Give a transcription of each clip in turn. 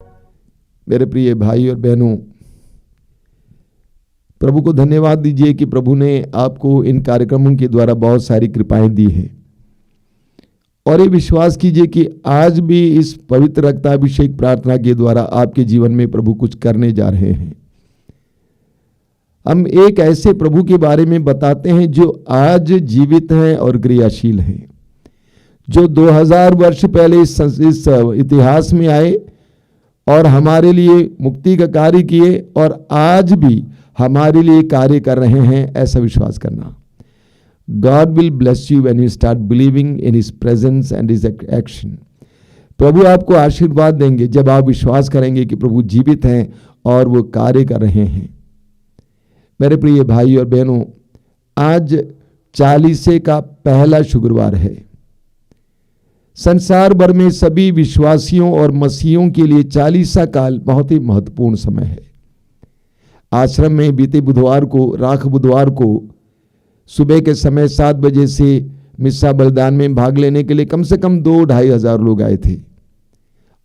मेरे प्रिय भाई और बहनों, प्रभु को धन्यवाद दीजिए कि प्रभु ने आपको इन कार्यक्रमों के द्वारा बहुत सारी कृपाएं दी हैं। और ये विश्वास कीजिए कि आज भी इस पवित्र रक्ताभिषेक प्रार्थना के द्वारा आपके जीवन में प्रभु कुछ करने जा रहे हैं। हम एक ऐसे प्रभु के बारे में बताते हैं जो आज जीवित हैं और क्रियाशील हैं, जो 2000 वर्ष पहले इस इतिहास में आए और हमारे लिए मुक्ति का कार्य किए और आज भी हमारे लिए कार्य कर रहे हैं, ऐसा विश्वास करना। God will bless you when you start believing in His presence and His action. प्रभु आपको आशीर्वाद देंगे जब आप विश्वास करेंगे कि प्रभु जीवित हैं और वो कार्य कर रहे हैं। मेरे प्रिय भाई और बहनों, आज 40 का पहला शुक्रवार है। संसार भर में सभी विश्वासियों और मसीहियों के लिए 40 काल बहुत ही महत्वपूर्ण समय है। आश्रम में बीते बुधवार को, राख बुधवार को सुबह के समय 7 बजे से मिस्सा बलिदान में भाग लेने के लिए कम से कम 2-2.5 हजार लोग आए थे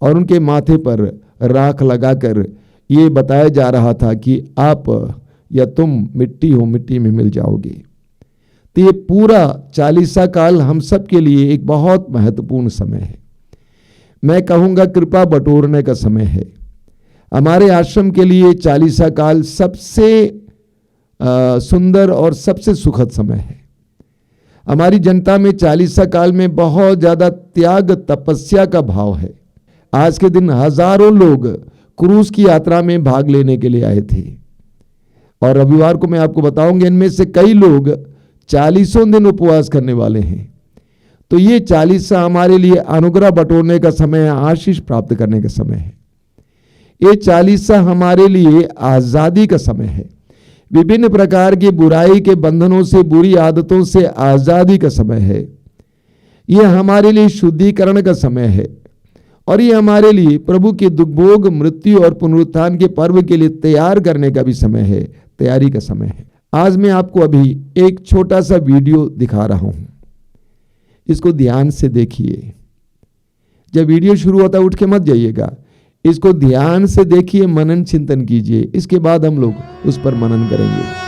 और उनके माथे पर राख लगाकर ये बताया जा रहा था कि आप या तुम मिट्टी हो, मिट्टी में मिल जाओगे। तो ये पूरा 40 काल हम सब के लिए एक बहुत महत्वपूर्ण समय है। मैं कहूँगा कृपा बटोरने का समय है। हमारे आश्रम के लिए 40 काल सबसे सुंदर और सबसे सुखद समय है। हमारी जनता में 40 काल में बहुत ज़्यादा त्याग तपस्या का भाव है। आज के दिन हजारों लोग क्रूज की यात्रा में भाग लेने के लिए आए थे और रविवार को मैं आपको बताऊंगा इनमें से कई लोग 40 दिन उपवास करने वाले हैं। तो ये 40 हमारे लिए अनुग्रह बटोरने का समय है, आशीष प्राप्त करने का समय है। ये 40 हमारे लिए आज़ादी का समय है। विभिन्न प्रकार की बुराई के बंधनों से, बुरी आदतों से आज़ादी का समय है। ये हमारे लिए शुद्धिकरण का समय है और ये हमारे लिए प्रभु के दुर्भोग, मृत्यु और पुनरुत्थान के पर्व के लिए तैयार करने का भी समय है, तैयारी का समय है। आज मैं आपको अभी एक छोटा सा वीडियो दिखा रहा हूं, इसको ध्यान से देखिए। जब वीडियो शुरू होता है उठ के मत जाइएगा, इसको ध्यान से देखिए, मनन चिंतन कीजिए, इसके बाद हम लोग उस पर मनन करेंगे।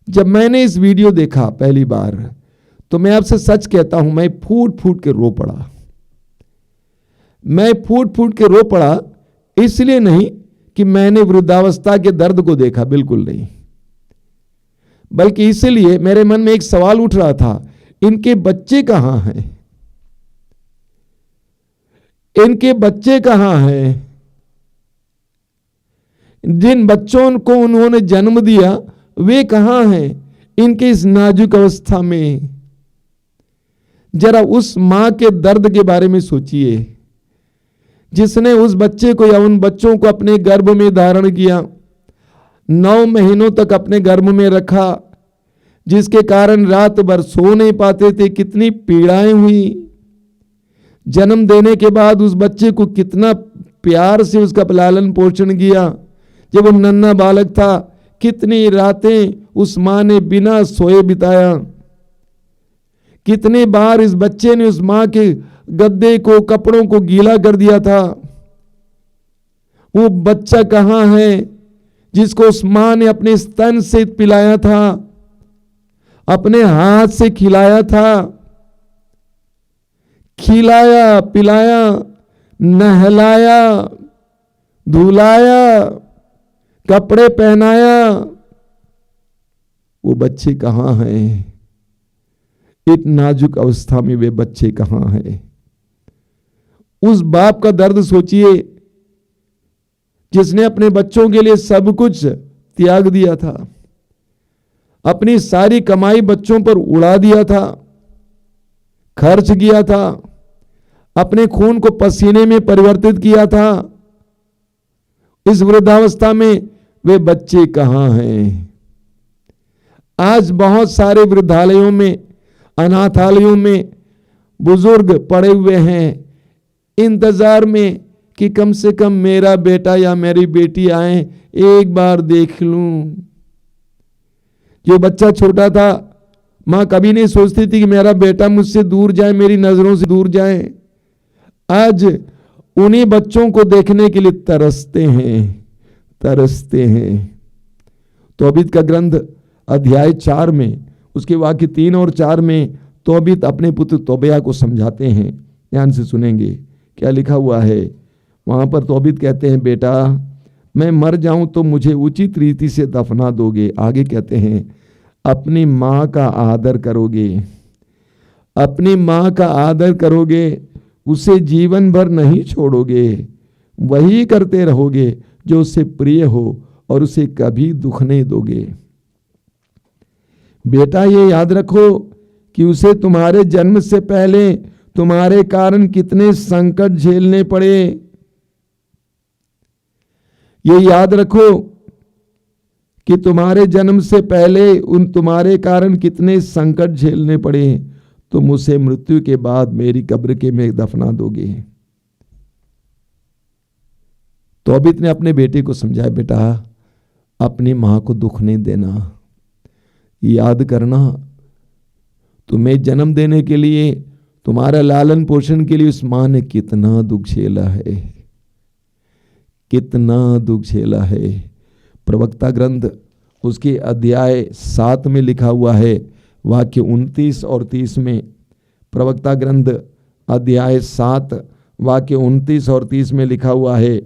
जब मैंने इस वीडियो देखा पहली बार तो मैं आपसे सच कहता हूं, मैं फूट फूट के रो पड़ा। मैं फूट फूट के रो पड़ा इसलिए नहीं कि मैंने वृद्धावस्था के दर्द को देखा, बिल्कुल नहीं, बल्कि इसलिए मेरे मन में एक सवाल उठ रहा था, इनके बच्चे कहां हैं? इनके बच्चे कहां हैं? जिन बच्चों को उन्होंने जन्म दिया वे कहां हैं इनके इस नाजुक अवस्था में? जरा उस मां के दर्द के बारे में सोचिए जिसने उस बच्चे को या उन बच्चों को अपने गर्भ में धारण किया, 9 महीनों तक अपने गर्भ में रखा, जिसके कारण रात भर सो नहीं पाते थे, कितनी पीड़ाएं हुई। जन्म देने के बाद उस बच्चे को कितना प्यार से उसका लालन पोषण किया, जब वो नन्हा बालक था, कितनी रातें उस मां ने बिना सोए बिताया। कितने बार इस बच्चे ने उस मां के गद्दे को, कपड़ों को गीला कर दिया था। वो बच्चा कहां है जिसको उस मां ने अपने स्तन से पिलाया था, अपने हाथ से खिलाया था, खिलाया पिलाया, नहलाया, धुलाया, कपड़े पहनाया। वो बच्चे कहां हैं? एक नाजुक अवस्था में वे बच्चे कहां हैं? उस बाप का दर्द सोचिए जिसने अपने बच्चों के लिए सब कुछ त्याग दिया था, अपनी सारी कमाई बच्चों पर उड़ा दिया था, खर्च किया था, अपने खून को पसीने में परिवर्तित किया था। इस वृद्धावस्था में वे बच्चे कहां हैं? आज बहुत सारे वृद्धालयों में, अनाथालयों में बुजुर्ग पड़े हुए हैं इंतजार में कि कम से कम मेरा बेटा या मेरी बेटी आए, एक बार देख लूं। जो बच्चा छोटा था, मां कभी नहीं सोचती थी कि मेरा बेटा मुझसे दूर जाए, मेरी नजरों से दूर जाए। आज उन्हीं बच्चों को देखने के लिए तरसते हैं। तौबीत का ग्रंथ अध्याय 4 में, उसके वाक्य 3 और 4 में तौबीत अपने पुत्र तोबिया को समझाते हैं। ध्यान से सुनेंगे क्या लिखा हुआ है। वहां पर तौबीत कहते हैं, बेटा मैं मर जाऊं तो मुझे उचित रीति से दफना दोगे। आगे कहते हैं, अपनी मां का आदर करोगे, अपनी मां का आदर करोगे, उसे जीवन भर नहीं छोड़ोगे, वही करते रहोगे जो उससे प्रिय हो और उसे कभी दुख नहीं दोगे। बेटा ये याद रखो कि उसे तुम्हारे जन्म से पहले तुम्हारे कारण कितने संकट झेलने पड़े। ये याद रखो कि तुम्हारे जन्म से पहले तुम्हारे कारण कितने संकट झेलने पड़े। तुम उसे मृत्यु के बाद मेरी कब्र के में दफना दोगे। तौबीत ने अपने बेटे को समझाया, बेटा अपनी मां को दुख नहीं देना, याद करना तुम्हें जन्म देने के लिए, तुम्हारा लालन पोषण के लिए उस मां ने कितना दुख झेला है, कितना दुख झेला है। प्रवक्ता ग्रंथ उसके अध्याय 7 में लिखा हुआ है, वाक्य 29 और 30 में। प्रवक्ता ग्रंथ अध्याय 7 वाक्य 29 और 30 में लिखा हुआ है,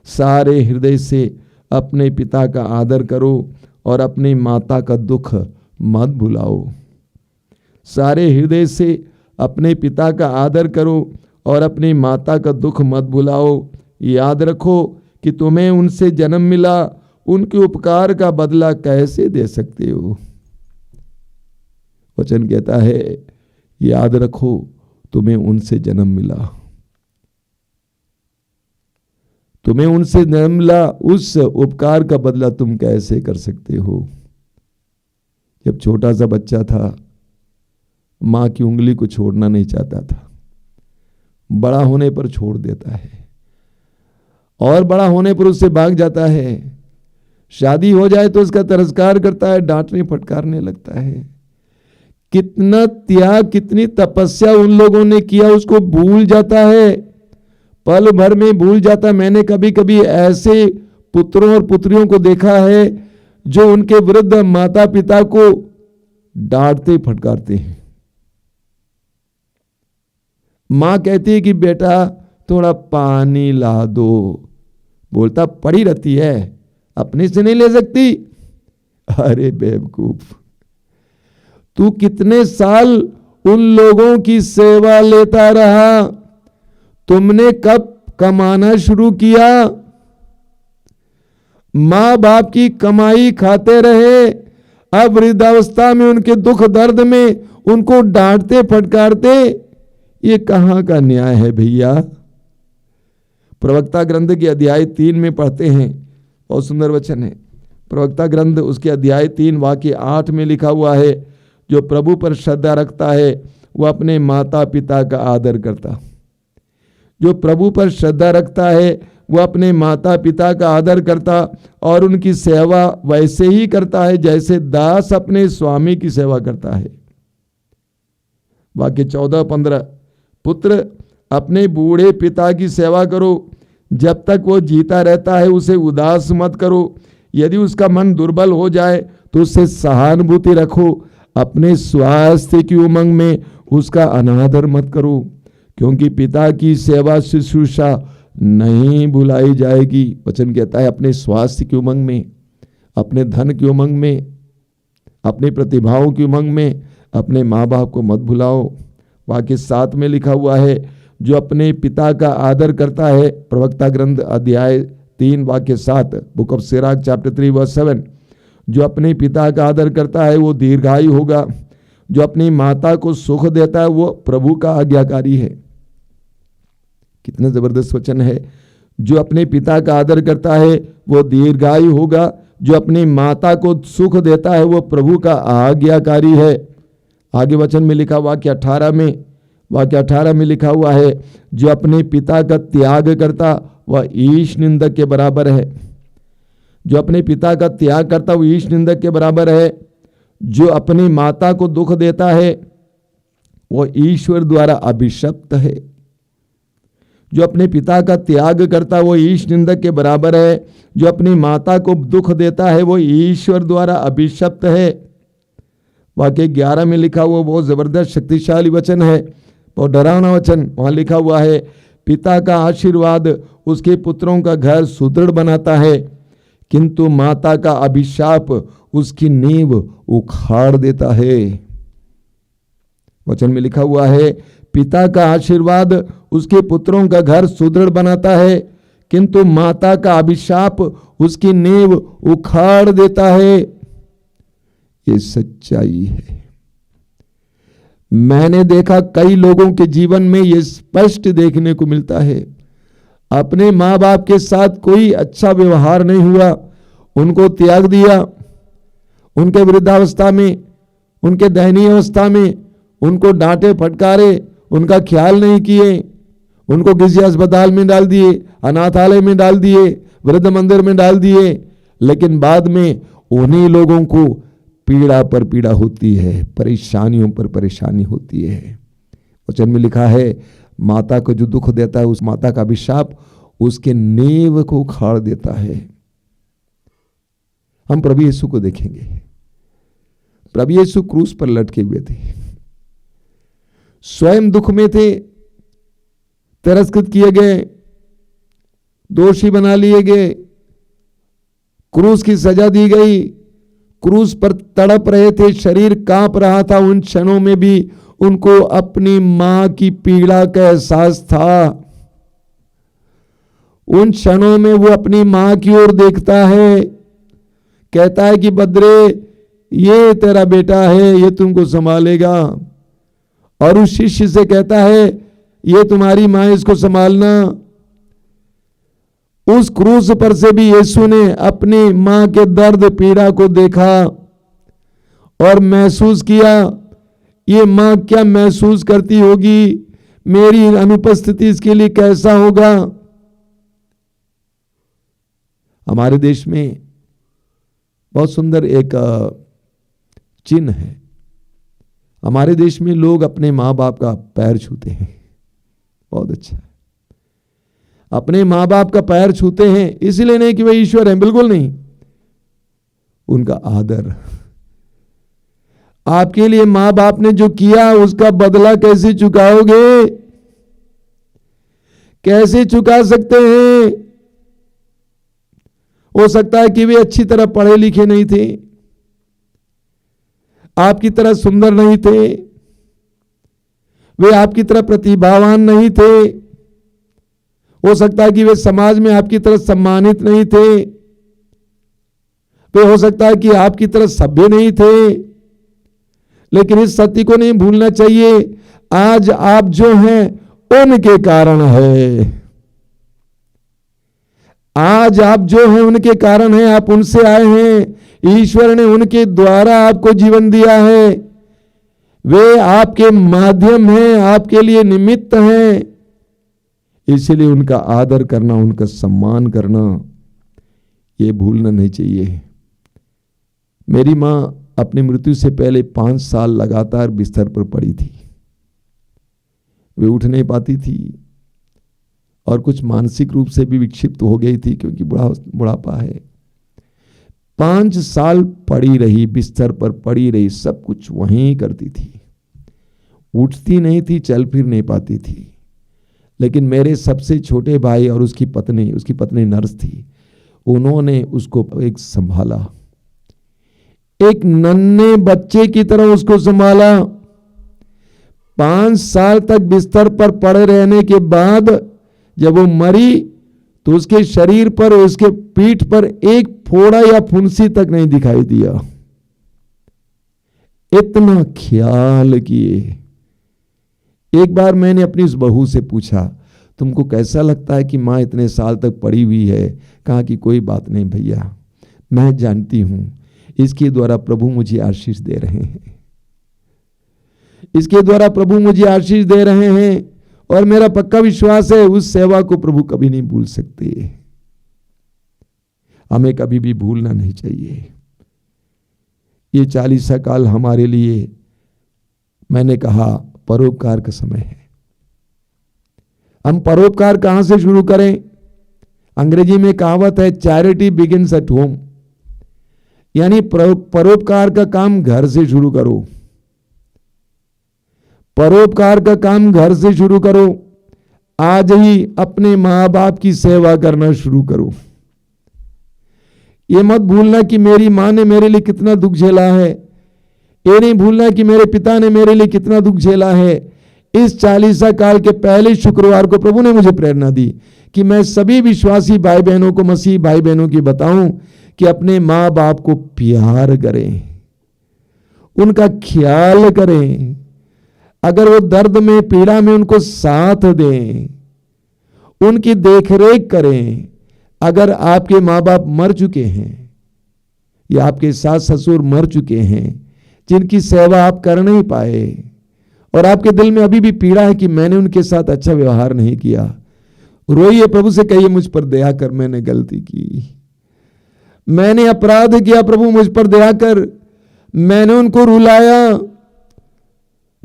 सारे हृदय से अपने पिता का आदर करो और अपनी माता का दुख मत भुलाओ। सारे हृदय से अपने पिता का आदर करो और अपनी माता का दुख मत भुलाओ। याद रखो कि तुम्हें उनसे जन्म मिला, उनके उपकार का बदला कैसे दे सकते हो। वचन कहता है, याद रखो तुम्हें उनसे जन्म मिला, तुम्हें उनसे जन्म मिला, उस उपकार का बदला तुम कैसे कर सकते हो। जब छोटा सा बच्चा था, मां की उंगली को छोड़ना नहीं चाहता था, बड़ा होने पर छोड़ देता है और बड़ा होने पर उससे भाग जाता है। शादी हो जाए तो उसका तिरस्कार करता है, डांटने फटकारने लगता है। कितना त्याग, कितनी तपस्या उन लोगों ने किया, उसको भूल जाता है, पल भर में भूल जाता है। मैंने कभी कभी ऐसे पुत्रों और पुत्रियों को देखा है जो उनके वृद्ध माता पिता को डांटते फटकारते हैं। मां कहती है कि बेटा थोड़ा पानी ला दो, बोलता पड़ी रहती है, अपने से नहीं ले सकती। अरे बेवकूफ, तू कितने साल उन लोगों की सेवा लेता रहा, तुमने कब कमाना शुरू किया। मां बाप की कमाई खाते रहे, अब वृद्धावस्था में उनके दुख दर्द में उनको डांटते फटकारते, ये कहां का न्याय है भैया। प्रवक्ता ग्रंथ के अध्याय 3 में पढ़ते हैं, बहुत सुंदर वचन है। प्रवक्ता ग्रंथ उसके अध्याय 3 वाक्य 8 में लिखा हुआ है, जो प्रभु पर श्रद्धा रखता है वह अपने माता पिता का आदर करता। जो प्रभु पर श्रद्धा रखता है वो अपने माता पिता का आदर करता और उनकी सेवा वैसे ही करता है जैसे दास अपने स्वामी की सेवा करता है। वाक्य 14-15, पुत्र अपने बूढ़े पिता की सेवा करो, जब तक वो जीता रहता है उसे उदास मत करो। यदि उसका मन दुर्बल हो जाए तो उससे सहानुभूति रखो। अपने स्वास्थ्य की उमंग में उसका अनादर मत करो, क्योंकि पिता की सेवा शुश्रूषा नहीं भुलाई जाएगी। वचन कहता है अपने स्वास्थ्य की उमंग में, अपने धन की उमंग में, अपनी प्रतिभाओं की उमंग में अपने माँ बाप को मत भुलाओ। वाक्य 7 में लिखा हुआ है, जो अपने पिता का आदर करता है, प्रवक्ता ग्रंथ अध्याय 3 वाक्य 7, book of Sirach chapter 3 verse 7, जो अपने पिता का आदर करता है वो दीर्घायु होगा। जो अपनी माता को सुख देता है वो प्रभु का आज्ञाकारी है। कितना जबरदस्त वचन है। जो अपने पिता का आदर करता है वो दीर्घायु होगा। जो अपनी माता को सुख देता है वो प्रभु का आज्ञाकारी है। आगे वचन में लिखा वाक्य 18 में लिखा हुआ है, जो अपने पिता का त्याग करता वह ईश निंदक के बराबर है। जो अपने पिता का त्याग करता वो ईश निंदक के बराबर है। जो अपनी माता को दुख देता है वो ईश्वर द्वारा अभिशप्त है। जो अपने पिता का त्याग करता वो ईश निंदक के बराबर है। जो अपनी माता को दुख देता है वो ईश्वर द्वारा अभिशप्त है। वाक्य 11 में लिखा हुआ बहुत जबरदस्त शक्तिशाली वचन है, बहुत डरावना वचन। वहां लिखा हुआ है, पिता का आशीर्वाद उसके पुत्रों का घर सुदृढ़ बनाता है, किंतु माता का अभिशाप उसकी नींव उखाड़ देता है। वचन में लिखा हुआ है, पिता का आशीर्वाद उसके पुत्रों का घर सुदृढ़ बनाता है, किंतु माता का अभिशाप उसकी नींव उखाड़ देता है। ये सच्चाई है। मैंने देखा कई लोगों के जीवन में ये स्पष्ट देखने को मिलता है। अपने माँ बाप के साथ कोई अच्छा व्यवहार नहीं हुआ, उनको त्याग दिया, उनके वृद्धावस्था में, उनके दयनीय अवस्था में उनको डांटे फटकारे, उनका ख्याल नहीं किए, उनको किसी अस्पताल में डाल दिए, अनाथालय में डाल दिए, वृद्ध मंदिर में डाल दिए, लेकिन बाद में उन्हीं लोगों को पीड़ा पर पीड़ा होती है, परेशानियों पर परेशानी होती है। वचन में लिखा है, माता को जो दुख देता है उस माता का अभिशाप उसके नींव को उखाड़ देता है। हम प्रभु यीशु को देखेंगे। प्रभु यीशु क्रूस पर लटके हुए थे, स्वयं दुख में थे, तिरस्कृत किए गए, दोषी बना लिए गए, क्रूस की सजा दी गई, क्रूस पर तड़प रहे थे, शरीर कांप रहा था। उन क्षणों में भी उनको अपनी मां की पीड़ा का एहसास था। उन क्षणों में वो अपनी मां की ओर देखता है, कहता है कि बद्रे ये तेरा बेटा है, ये तुमको संभालेगा। और उस शिष्य से कहता है, ये तुम्हारी मां, इसको संभालना। उस क्रूस पर से भी यीशु ने अपनी मां के दर्द पीड़ा को देखा और महसूस किया, ये मां क्या महसूस करती होगी, मेरी अनुपस्थिति इसके लिए कैसा होगा। हमारे देश में बहुत सुंदर एक चिन्ह है। हमारे देश में लोग अपने माँ बाप का पैर छूते हैं, बहुत अच्छा। अपने माँ बाप का पैर छूते हैं इसलिए नहीं कि वे ईश्वर हैं, बिल्कुल नहीं, उनका आदर। आपके लिए माँ बाप ने जो किया उसका बदला कैसे चुकाओगे, कैसे चुका सकते हैं। हो सकता है कि वे अच्छी तरह पढ़े लिखे नहीं थे, आपकी तरह सुंदर नहीं थे, वे आपकी तरह प्रतिभावान नहीं थे, हो सकता है कि वे समाज में आपकी तरह सम्मानित नहीं थे, वे हो सकता है कि आपकी तरह सभ्य नहीं थे। लेकिन इस सत्य को नहीं भूलना चाहिए, आज आप जो हैं उनके कारण है। आज आप जो हैं उनके कारण हैं, आप उनसे आए हैं। ईश्वर ने उनके द्वारा आपको जीवन दिया है, वे आपके माध्यम हैं, आपके लिए निमित्त हैं। इसलिए उनका आदर करना, उनका सम्मान करना, ये भूलना नहीं चाहिए। मेरी माँ अपनी मृत्यु से पहले 5 साल लगातार बिस्तर पर पड़ी थी। वे उठ नहीं पाती थी और कुछ मानसिक रूप से भी विक्षिप्त हो गई थी, क्योंकि बुढ़ापा है। 5 साल पड़ी रही, बिस्तर पर पड़ी रही, सब कुछ वहीं करती थी, उठती नहीं थी, चल फिर नहीं पाती थी। लेकिन मेरे सबसे छोटे भाई और उसकी पत्नी नर्स थी, उन्होंने उसको एक संभाला, एक नन्हे बच्चे की तरह उसको संभाला। 5 साल तक बिस्तर पर पड़े रहने के बाद जब वो मरी तो उसके शरीर पर, उसके पीठ पर एक फोड़ा या फुंसी तक नहीं दिखाई दिया। इतना ख्याल किए। एक बार मैंने अपनी उस बहू से पूछा, तुमको कैसा लगता है कि माँ इतने साल तक पड़ी हुई है? कहा कि कोई बात नहीं भैया, मैं जानती हूं इसके द्वारा प्रभु मुझे आशीष दे रहे हैं, इसके द्वारा प्रभु मुझे आशीष दे रहे हैं, और मेरा पक्का विश्वास है उस सेवा को प्रभु कभी नहीं भूल सकते। हमें कभी भी भूलना नहीं चाहिए। ये 40 काल हमारे लिए, मैंने कहा, परोपकार का समय है। हम परोपकार कहां से शुरू करें? अंग्रेजी में कहावत है, चैरिटी बिगिंस एट होम, यानी परोपकार का काम घर से शुरू करो। परोपकार का काम घर से शुरू करो। आज ही अपने मां बाप की सेवा करना शुरू करो। ये मत भूलना कि मेरी मां ने मेरे लिए कितना दुख झेला है, ये नहीं भूलना कि मेरे पिता ने मेरे लिए कितना दुख झेला है। इस 40 काल के पहले शुक्रवार को प्रभु ने मुझे प्रेरणा दी कि मैं सभी विश्वासी भाई बहनों को, मसीह भाई बहनों की बताऊं कि अपने मां बाप को प्यार करें, उनका ख्याल करें, अगर वो दर्द में, पीड़ा में, उनको साथ दें, उनकी देखरेख करें। अगर आपके माँ बाप मर चुके हैं या आपके सास ससुर मर चुके हैं, जिनकी सेवा आप कर नहीं पाए, और आपके दिल में अभी भी पीड़ा है कि मैंने उनके साथ अच्छा व्यवहार नहीं किया, रोइए, प्रभु से कहिए, मुझ पर दया कर, मैंने गलती की, मैंने अपराध किया, प्रभु मुझ पर दया कर, मैंने उनको रुलाया,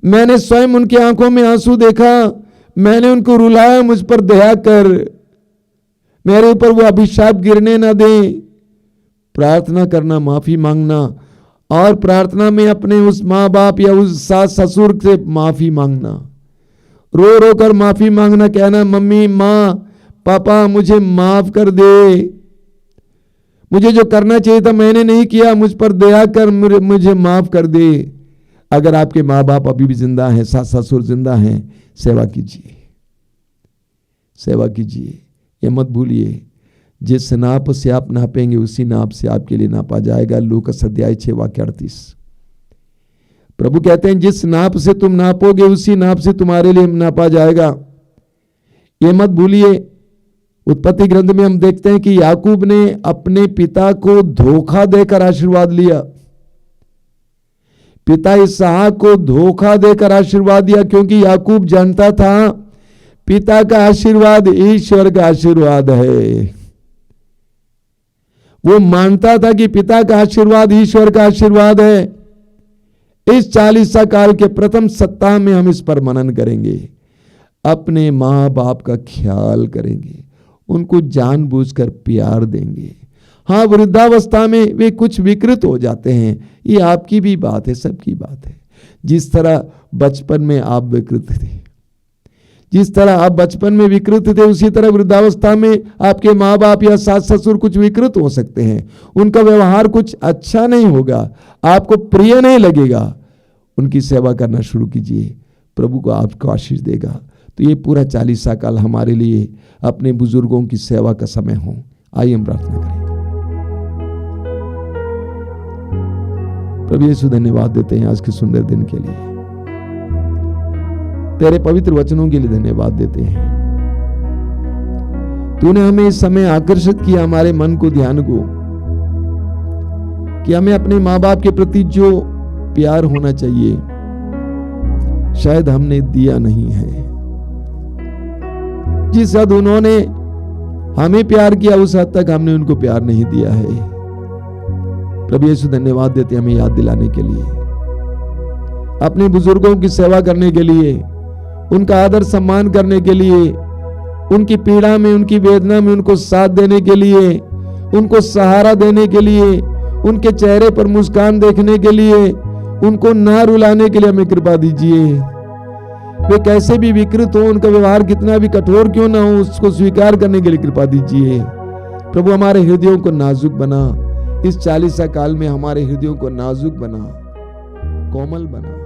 मैंने स्वयं उनकी आंखों में आंसू देखा, मैंने उनको रुलाया, मुझ पर दया कर, मेरे ऊपर वो अभिशाप गिरने ना दे। प्रार्थना करना, माफी मांगना, और प्रार्थना में अपने उस माँ बाप या उस सास ससुर से माफी मांगना, रो रो कर माफी मांगना, कहना, मम्मी, माँ, पापा, मुझे माफ कर दे, मुझे जो करना चाहिए था मैंने नहीं किया, मुझ पर दया कर, मुझे माफ कर दे। अगर आपके माँ बाप अभी भी जिंदा हैं, सास ससुर जिंदा हैं, सेवा कीजिए, सेवा कीजिए। ये मत भूलिए, जिस नाप से आप नापेंगे उसी नाप से आपके लिए नापा जाएगा। लूका अध्याय 6 वाक्य 38। प्रभु कहते हैं, जिस नाप से तुम नापोगे उसी नाप से तुम्हारे लिए नापा जाएगा। ये मत भूलिए। उत्पत्ति ग्रंथ में हम देखते हैं कि याकूब ने अपने पिता को धोखा देकर आशीर्वाद लिया, पिता इसहाक को धोखा देकर आशीर्वाद दिया, क्योंकि याकूब जानता था पिता का आशीर्वाद ईश्वर का आशीर्वाद है। वो मानता था कि पिता का आशीर्वाद ईश्वर का आशीर्वाद है। इस 40 काल के प्रथम सप्ताह में हम इस पर मनन करेंगे, अपने माँ बाप का ख्याल करेंगे, उनको जानबूझकर प्यार देंगे। हाँ, वृद्धावस्था में वे कुछ विकृत हो जाते हैं, ये आपकी भी बात है, सबकी बात है। जिस तरह बचपन में आप विकृत थे, जिस तरह आप बचपन में विकृत थे, उसी तरह वृद्धावस्था में आपके माँ बाप या सास ससुर कुछ विकृत हो सकते हैं। उनका व्यवहार कुछ अच्छा नहीं होगा, आपको प्रिय नहीं लगेगा। उनकी सेवा करना शुरू कीजिए, प्रभु को आपको आशीष देगा। तो ये पूरा 40 काल हमारे लिए अपने बुजुर्गों की सेवा का समय हो। आइए हम प्रार्थना करें। प्रभु यीशु, धन्यवाद देते हैं आज के सुंदर दिन के लिए, तेरे पवित्र वचनों के लिए धन्यवाद देते हैं। तूने हमें इस समय आकर्षित किया, हमारे मन को, ध्यान को, कि हमें अपने माँ बाप के प्रति जो प्यार होना चाहिए शायद हमने दिया नहीं है। जिस हद उन्होंने हमें प्यार किया उस हद तक हमने उनको प्यार नहीं दिया है। प्रभु यीशु धन्यवाद देते हमें याद दिलाने के लिए, अपने बुजुर्गों की सेवा करने के लिए, उनका आदर सम्मान करने के लिए, उनकी पीड़ा में, उनकी वेदना में उनको साथ देने के लिए, उनको सहारा देने के लिए, उनके चेहरे पर मुस्कान देखने के लिए, उनको ना रुलाने के लिए हमें कृपा दीजिए। वे कैसे भी विकृत हो, उनका व्यवहार कितना भी कठोर क्यों ना हो, उसको स्वीकार करने के लिए कृपा दीजिए। प्रभु हमारे हृदयों को नाजुक बना, इस 40 काल में हमारे हृदयों को नाजुक बना, कोमल बना।